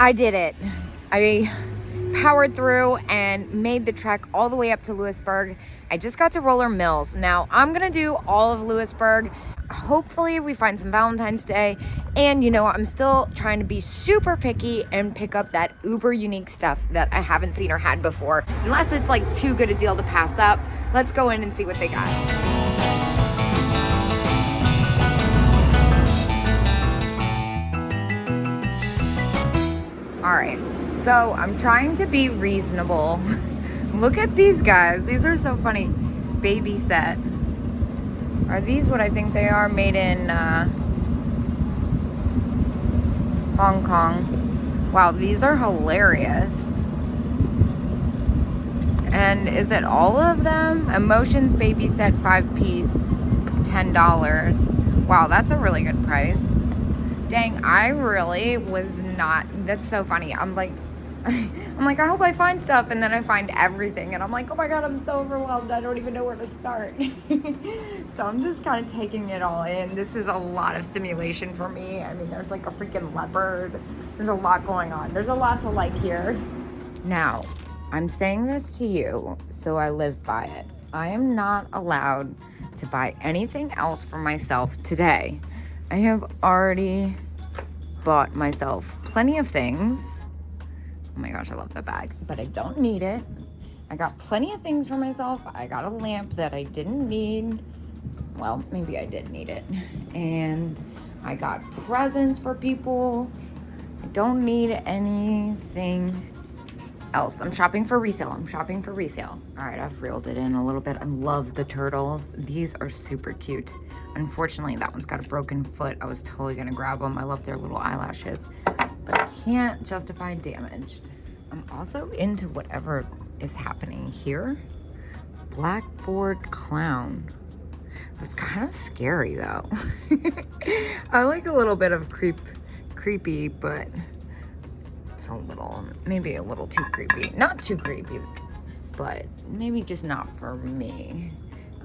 I did it. I powered through and made the trek all the way up to Lewisburg. I just got to Roller Mills. Now I'm gonna do all of Lewisburg. Hopefully we find some Valentine's Day. And you know, I'm still trying to be super picky and pick up that uber unique stuff that I haven't seen or had before. Unless it's like too good a deal to pass up. Let's go in and see what they got. All right, so I'm trying to be reasonable. Look at these guys. These are so funny. Baby set. Are these what I think they are? Made in Hong Kong. Wow, these are hilarious. And is it all of them? Emotions Baby Set 5-piece, $10. Wow, that's a really good price. Dang, I really was not. That's so funny. I'm like, I hope I find stuff, and then I find everything, and I'm like, oh my god, I'm so overwhelmed. I don't even know where to start. So I'm just kind of taking it all in. This is a lot of stimulation for me. I mean, there's like a freaking leopard. There's a lot going on. There's a lot to like here. Now, I'm saying this to you, so I live by it. I am not allowed to buy anything else for myself today. I have already bought myself plenty of things. Oh my gosh, I love that bag, but I don't need it. I got plenty of things for myself. I got a lamp that I didn't need. Well, maybe I did need it. And I got presents for people. I don't need anything else. I'm shopping for resale. All right, I've reeled it in a little bit. I love the turtles. These are super cute. Unfortunately, that one's got a broken foot. I was totally gonna grab them. I love their little eyelashes, but I can't justify damaged. I'm also into whatever is happening here. Blackboard clown. That's kind of scary though. I like a little bit of creepy, but it's maybe a little too creepy. Not too creepy, but maybe just not for me.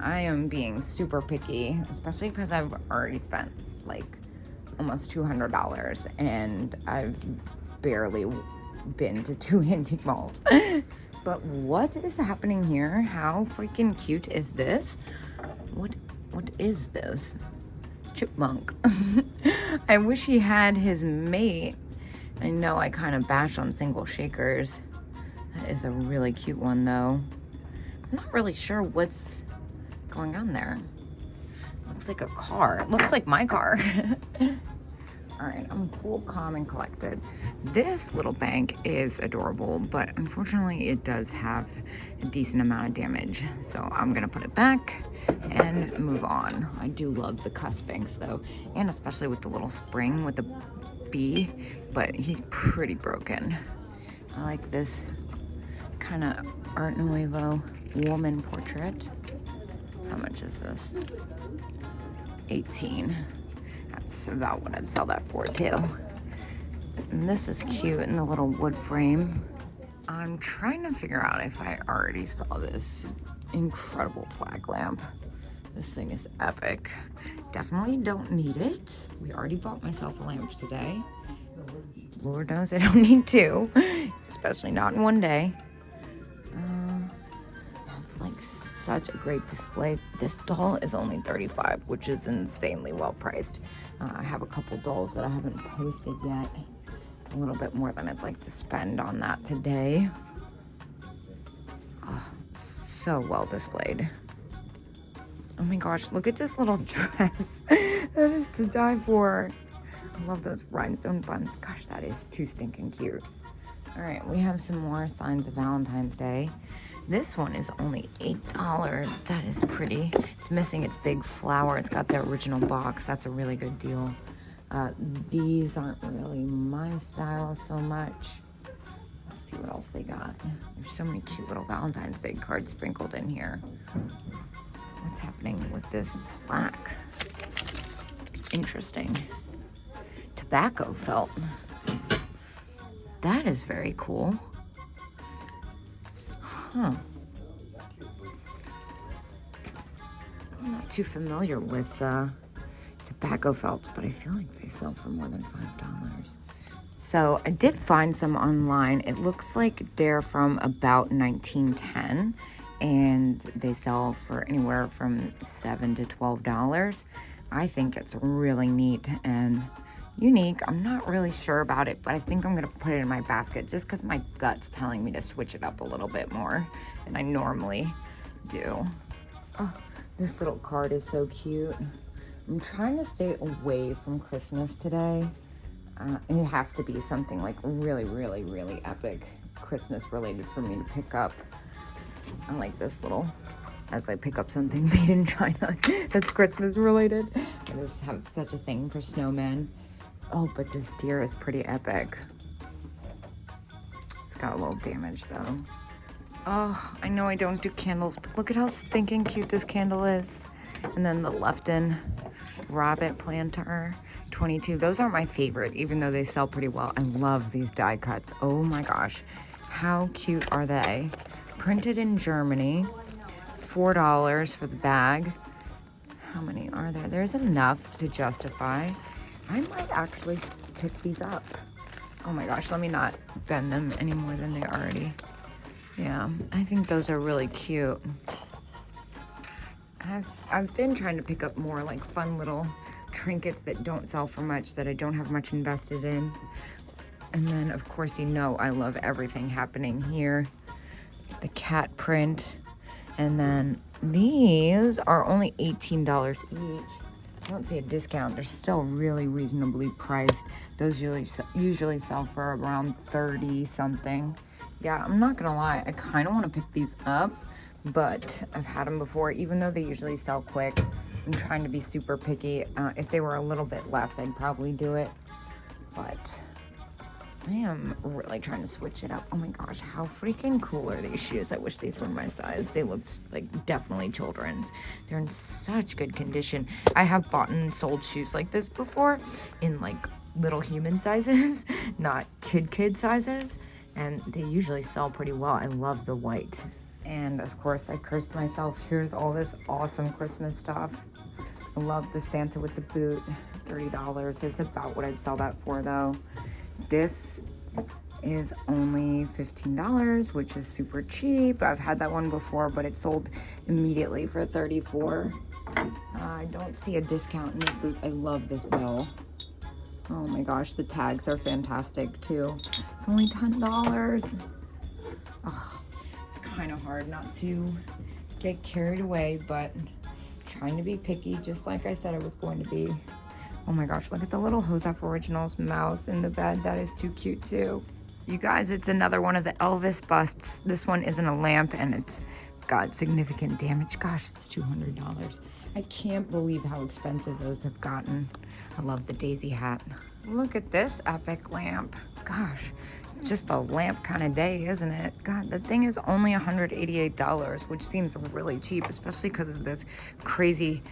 I am being super picky, especially because I've already spent like almost $200 and I've barely been to 2 antique malls. But what is happening here? How freaking cute is this? What is this? Chipmunk. I wish he had his mate. I know I kind of bash on single shakers. That is a really cute one though. I'm not really sure what's going on there. Looks like a car. Looks like my car. All right, I'm cool, calm, and collected. This little bank is adorable, but unfortunately it does have a decent amount of damage. So I'm gonna put it back and move on. I do love the cuss banks though, and especially with the little spring with the bee, but he's pretty broken. I like this kind of Art Nouveau woman portrait. How much is this? 18. That's about what I'd sell that for too. And this is cute in the little wood frame. I'm trying to figure out if I already saw this incredible swag lamp. This thing is epic. Definitely don't need it. We already bought myself a lamp today. Lord knows I don't need 2, especially not in one day. Like such a great display. This doll is only $35, which is insanely well priced. I have a couple dolls that I haven't posted yet. It's a little bit more than I'd like to spend on that today. Oh, so well displayed. Oh my gosh, look at this little dress. That is to die for. I love those rhinestone buns. Gosh, that is too stinking cute. All right, we have some more signs of Valentine's Day. This one is only $8. That is pretty. It's missing its big flower. It's got the original box. That's a really good deal. These aren't really my style so much. Let's see what else they got. There's so many cute little Valentine's Day cards sprinkled in here. What's happening with this plaque? Interesting. Tobacco felt. That is very cool. Huh. I'm not too familiar with tobacco felts, but I feel like they sell for more than $5. So I did find some online. It looks like they're from about 1910 and they sell for anywhere from $7 to $12. I think it's really neat and unique. I'm not really sure about it, but I think I'm gonna put it in my basket just because my gut's telling me to switch it up a little bit more than I normally do. Oh, this little card is so cute. I'm trying to stay away from Christmas today. It has to be something like really, really, really epic Christmas related for me to pick up. I like this little, as I pick up something made in China that's Christmas related. I just have such a thing for snowmen. Oh, but this deer is pretty epic. It's got a little damage though. Oh, I know I don't do candles, but look at how stinking cute this candle is. And then the Lefton rabbit planter, 22. Those are my favorite, even though they sell pretty well. I love these die cuts. Oh my gosh, how cute are they? Printed in Germany, $4 for the bag. How many are there? There's enough to justify. I might actually pick these up. Oh my gosh, let me not bend them any more than they already. Yeah, I think those are really cute. I've been trying to pick up more like fun little trinkets that don't sell for much, that I don't have much invested in. And then of course, you know, I love everything happening here. The cat print. And then these are only $18 each. I don't see a discount. They're still really reasonably priced. Those usually sell for around 30 something. Yeah, I'm not gonna lie, I kind of want to pick these up, but I've had them before, even though they usually sell quick. I'm trying to be super picky. If they were a little bit less, I'd probably do it, but I am really trying to switch it up. Oh my gosh, how freaking cool are these shoes? I wish these were my size. They looked like definitely children's. They're in such good condition. I have bought and sold shoes like this before in like little human sizes, not kid sizes. And they usually sell pretty well. I love the white. And of course, I cursed myself. Here's all this awesome Christmas stuff. I love the Santa with the boot. $30 is about what I'd sell that for though. This is only $15, which is super cheap. I've had that one before, but it sold immediately for $34. I don't see a discount in this booth. I love this bell. Oh my gosh, the tags are fantastic too. It's only $10. Oh, it's kind of hard not to get carried away, but trying to be picky, just like I said I was going to be. Oh my gosh, look at the little Joseph Originals mouse in the bed. That is too cute too. You guys, it's another one of the Elvis busts. This one isn't a lamp and it's got significant damage. Gosh, it's $200. I can't believe how expensive those have gotten. I love the daisy hat. Look at this epic lamp. Gosh, just a lamp kind of day, isn't it? God, the thing is only $188, which seems really cheap, especially because of this crazy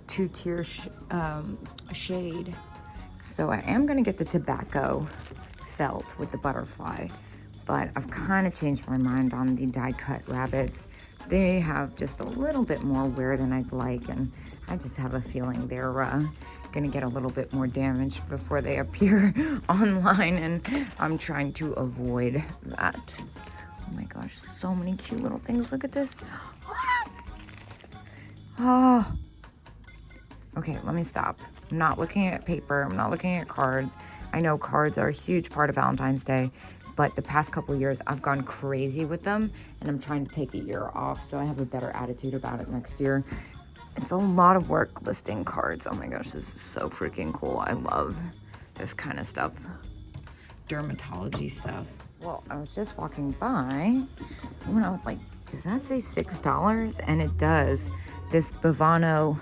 two-tier shade. So I am gonna get the tobacco felt with the butterfly, but I've kind of changed my mind on the die-cut rabbits. They have just a little bit more wear than I'd like, and I just have a feeling they're gonna get a little bit more damaged before they appear online, and I'm trying to avoid that. Oh my gosh, so many cute little things. Look at this. Oh. Okay, let me stop. I'm not looking at paper. I'm not looking at cards. I know cards are a huge part of Valentine's Day, but the past couple years I've gone crazy with them, and I'm trying to take a year off so I have a better attitude about it next year. It's a lot of work listing cards. Oh my gosh, this is so freaking cool. I love this kind of stuff. Dermatology stuff. Well, I was just walking by when I was like, does that say $6? And it does. This Bavano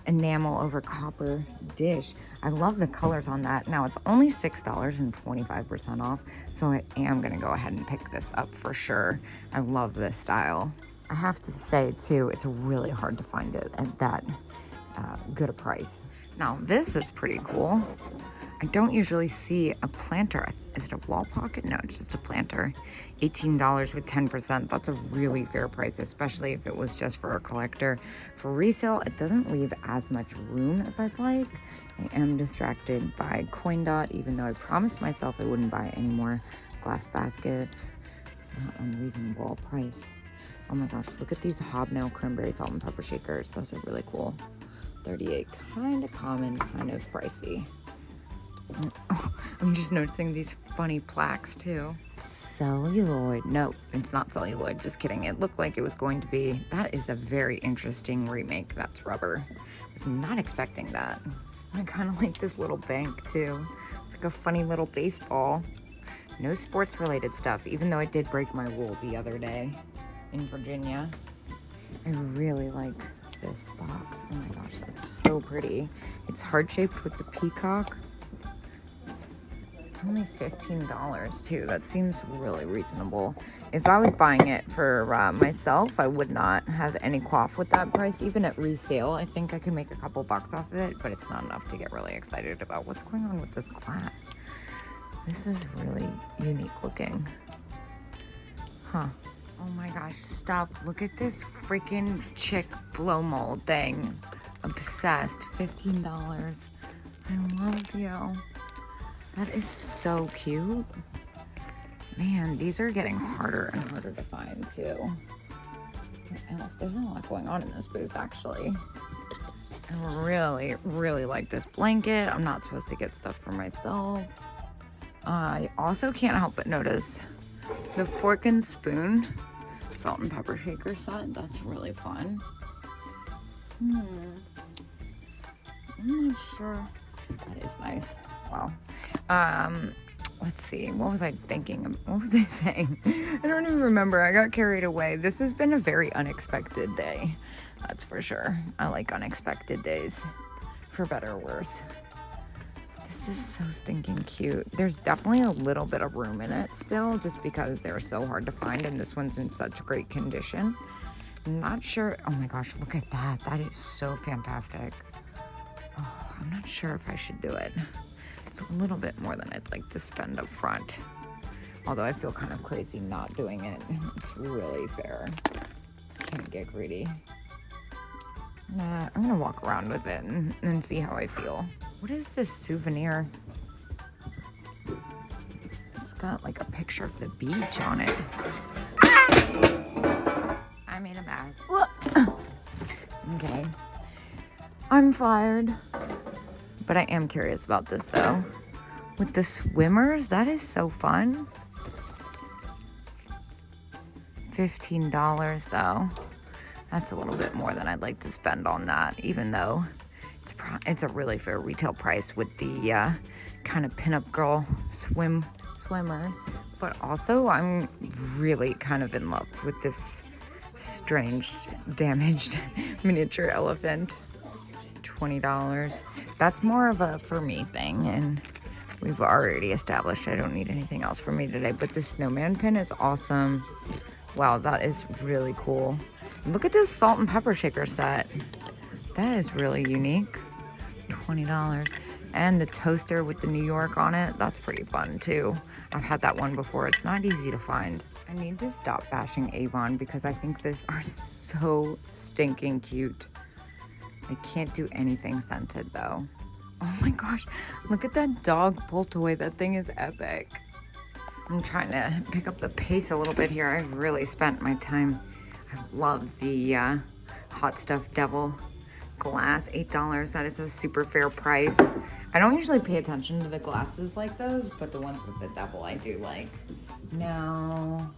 enamel over copper dish. I love the colors on that. Now it's only $6 and 25% off, so I am gonna go ahead and pick this up for sure. I love this style. I have to say too, it's really hard to find it at that good a price. Now this is pretty cool. I don't usually see a planter. Is it a wall pocket? No, it's just a planter. $18 with 10%. That's a really fair price, especially if it was just for a collector. For resale, it doesn't leave as much room as I'd like. I am distracted by CoinDot, even though I promised myself I wouldn't buy any more glass baskets. It's not unreasonable price. Oh my gosh, look at these hobnail cranberry salt and pepper shakers. Those are really cool. 38, kind of common, kind of pricey. Oh, I'm just noticing these funny plaques too. Celluloid. No, it's not celluloid. Just kidding. It looked like it was going to be. That is a very interesting remake. That's rubber. I was not expecting that. I kind of like this little bank too. It's like a funny little baseball. No sports related stuff, even though I did break my rule the other day in Virginia. I really like this box. Oh my gosh, that's so pretty. It's heart shaped with the peacock. It's only $15 too. That seems really reasonable. If I was buying it for myself, I would not have any quaff with that price. Even at resale, I think I could make a couple bucks off of it, but it's not enough to get really excited about. What's going on with this glass? This is really unique looking. Huh. Oh my gosh, stop. Look at this freaking chick blow mold thing. Obsessed. $15. I love you. That is so cute. Man, these are getting harder and harder to find too. What else? There's a lot going on in this booth actually. I really, really like this blanket. I'm not supposed to get stuff for myself. I also can't help but notice the fork and spoon salt and pepper shaker set. That's really fun. I'm not sure. That is nice. Wow. Let's see. What was I thinking? What was I saying? I don't even remember. I got carried away. This has been a very unexpected day. That's for sure. I like unexpected days, for better or worse. This is so stinking cute. There's definitely a little bit of room in it still, just because they're so hard to find, and this one's in such great condition. I'm not sure. Oh my gosh, look at that. That is so fantastic. Oh, I'm not sure if I should do it. It's a little bit more than I'd like to spend up front. Although I feel kind of crazy not doing it. It's really fair. Can't get greedy. Nah, I'm gonna walk around with it and see how I feel. What is this souvenir? It's got like a picture of the beach on it. Ah! I made a mess. Okay. I'm fired. But I am curious about this though. With the swimmers, that is so fun. $15 though. That's a little bit more than I'd like to spend on that, even though it's a really fair retail price with the kind of pinup girl swimmers. But also, I'm really kind of in love with this strange, damaged miniature elephant. $20. That's more of a for me thing, and we've already established I don't need anything else for me today. But this snowman pin is awesome. Wow, that is really cool. Look at this salt and pepper shaker set. That is really unique. $20. And the toaster with the New York on it, that's pretty fun too. I've had that one before. It's not easy to find. I need to stop bashing Avon because I think these are so stinking cute. I can't do anything scented though. Oh my gosh, look at that dog pull toy. That thing is epic. I'm trying to pick up the pace a little bit here. I've really spent my time. I love the Hot Stuff Devil glass, $8. That is a super fair price. I don't usually pay attention to the glasses like those, but the ones with the devil I do like. Now,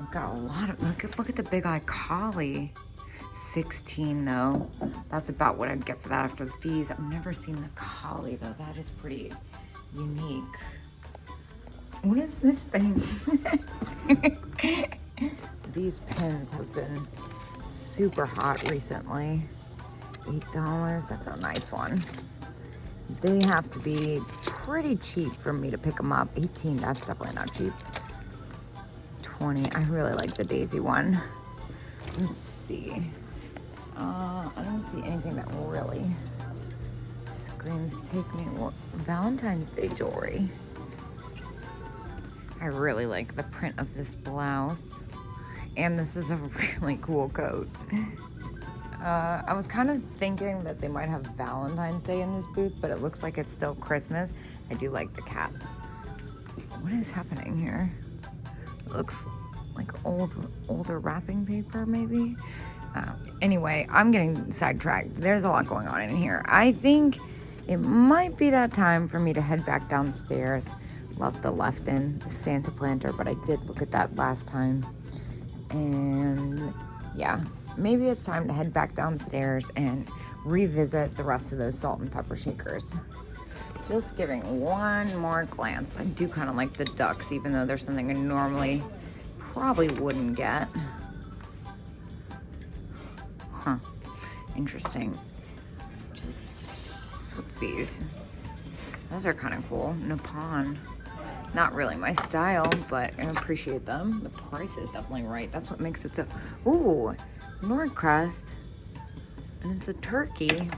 I've got a lot of, look at the big eye collie. $16 though. That's about what I'd get for that after the fees. I've never seen the collie though. That is pretty unique. What is this thing? These pins have been super hot recently. $8, that's a nice one. They have to be pretty cheap for me to pick them up. 18, that's definitely not cheap. 20, I really like the daisy one. Let's see. I don't see anything that really screams take me. Valentine's Day jewelry. I really like the print of this blouse. And this is a really cool coat. I was kind of thinking that they might have Valentine's Day in this booth, but it looks like it's still Christmas. I do like the cats. What is happening here? It looks like older wrapping paper, maybe. Anyway, I'm getting sidetracked. There's a lot going on in here. I think it might be that time for me to head back downstairs. Love the left-in Santa planter, but I did look at that last time. And yeah, maybe it's time to head back downstairs and revisit the rest of those salt and pepper shakers. Just giving one more glance. I do kind of like the ducks, even though there's something I normally probably wouldn't get. Huh, interesting. Just, what's these? Those are kind of cool. Nippon. Not really my style, but I appreciate them. The price is definitely right. That's what makes it so... Ooh, Nordcrest. And it's a turkey.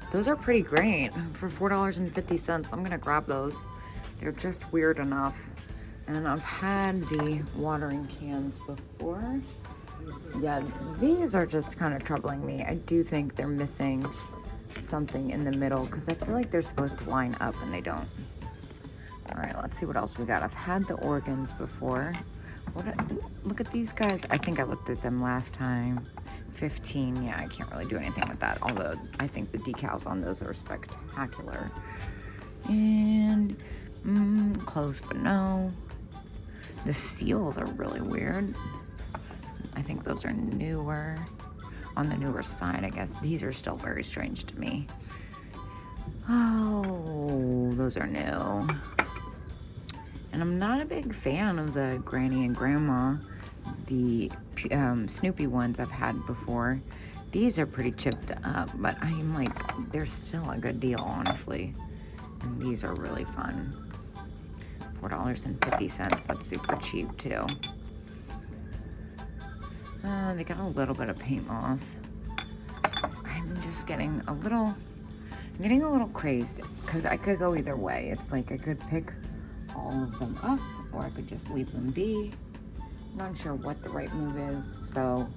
Those are pretty great for $4.50. I'm gonna grab those. They're just weird enough. And I've had the watering cans before. Yeah, these are just kind of troubling me. I do think they're missing something in the middle because I feel like they're supposed to line up and they don't. All right, let's see what else we got. I've had the organs before. Look at these guys. I think I looked at them last time. 15, yeah, I can't really do anything with that. Although I think the decals on those are spectacular. And close, but no. The seals are really weird. I think those are newer. On the newer side, I guess. These are still very strange to me. Oh, those are new. And I'm not a big fan of the Granny and Grandma, the Snoopy ones I've had before. These are pretty chipped up, but I'm like, they're still a good deal, honestly. And these are really fun. $4.50, that's super cheap too. They got a little bit of paint loss. I'm just getting a little crazed because I could go either way. It's like I could pick all of them up or I could just leave them be. I'm not sure what the right move is, so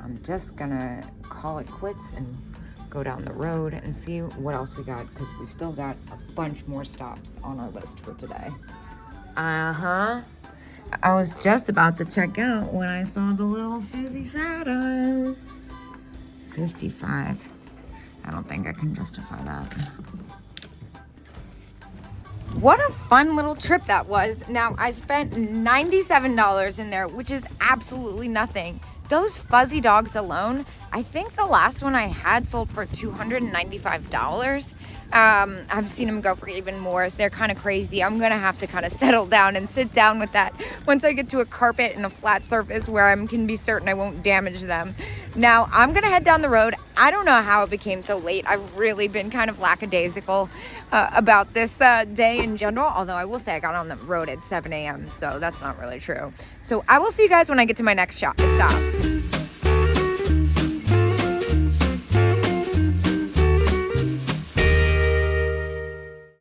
I'm just gonna call it quits and go down the road and see what else we got because we've still got a bunch more stops on our list for today. I was just about to check out when I saw the little Susie Sadas. 55. I don't think I can justify that. What a fun little trip that was. Now, I spent $97 in there, which is absolutely nothing. Those fuzzy dogs alone, I think the last one I had sold for $295. I've seen them go for even more. They're kind of crazy. I'm going to have to kind of settle down and sit down with that once I get to a carpet and a flat surface where I can be certain I won't damage them. Now, I'm going to head down the road. I don't know how it became so late. I've really been kind of lackadaisical about this day in general, although I will say I got on the road at 7 a.m., so that's not really true. So I will see you guys when I get to my next stop.